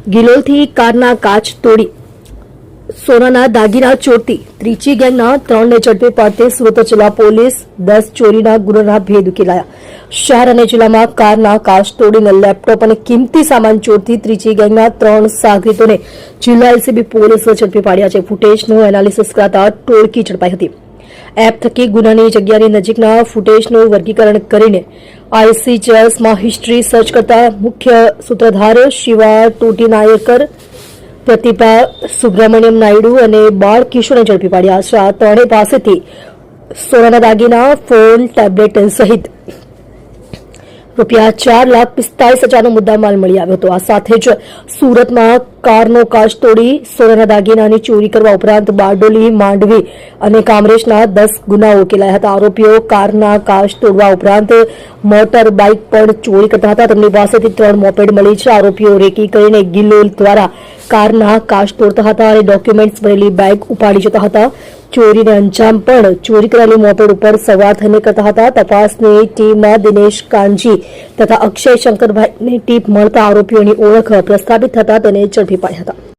ગિલોલથી કારના કાચ તોડી સોનાના દાગીના ચોરતી ત્રીજી ગેંગના 3ને ઝડપી પાડતી સુરત જિલ્લા પોલીસ 10 ચોરીના ગુનાના ભેદ ઉકેલાયા. શહેર અને જિલ્લામાં કારના કાચ તોડીને લેપટોપ અને કિંમતી સામાન ચોરતી ત્રીજી ગેંગના 3 સાગરીતોને જિલ્લા એલસીબી પોલીસે ઝડપી પાડ્યા છે. ફૂટેજનું એનાલિસિસ કરાતા ટોળકી ઝડપાઈ હતી. એપ થકી ગુનાની જગ્યાની નજીકના ફૂટેજનું વર્ગીકરણ કરીને આઈસીજીએસમાં હિસ્ટ્રી સર્ચ કરતા મુખ્ય સૂત્રધાર શિવા ટોટી નાયકર, પ્રતિભા સુબ્રમણ્યમ નાયડુ અને બાળ કિશોરને ઝડપી પાડ્યા છે. આ ત્રણેય પાસેથી સોનાના દાગીના, ફોન, ટેબ્લેટ સહિત રૂપિયા 4,45,000નો મુદ્દામાલ મળી આવ્યો હતો. આ સાથે જ સુરતમાં કારનો કાચ તોડી સોનાના દાગીનાની ચોરી કરવા ઉપરાંત બારડોલી, માંડવી અને કામરેજના 10 ગુનાઓ ઉકેલાયા હતા. આરોપીઓ કારના કાચ તોડવા ઉપરાંત મોટર બાઇક પણ ચોરી કરતા હતા. તેમની પાસેથી 3 મોપેડ મળી છે. આરોપીઓ રેકી કરીને ગિલોલ દ્વારા કારના કાચ તોડતા હતા અને ડોક્યુમેન્ટ્સ ભરેલી બેગ ઉપાડી જતા હતા. ચોરીને અંજામ પણ ચોરી કરેલી મોપેડ ઉપર સવાર થઈને કરતા હતા. તપાસની ટીમમાં દિનેશ કાંજી તથા અક્ષય શંકરભાઈની ટીપ મળતા આરોપીઓની ઓળખ પ્રસ્થાપિત થતા તેને ઝડપી પાડ્યા હતા.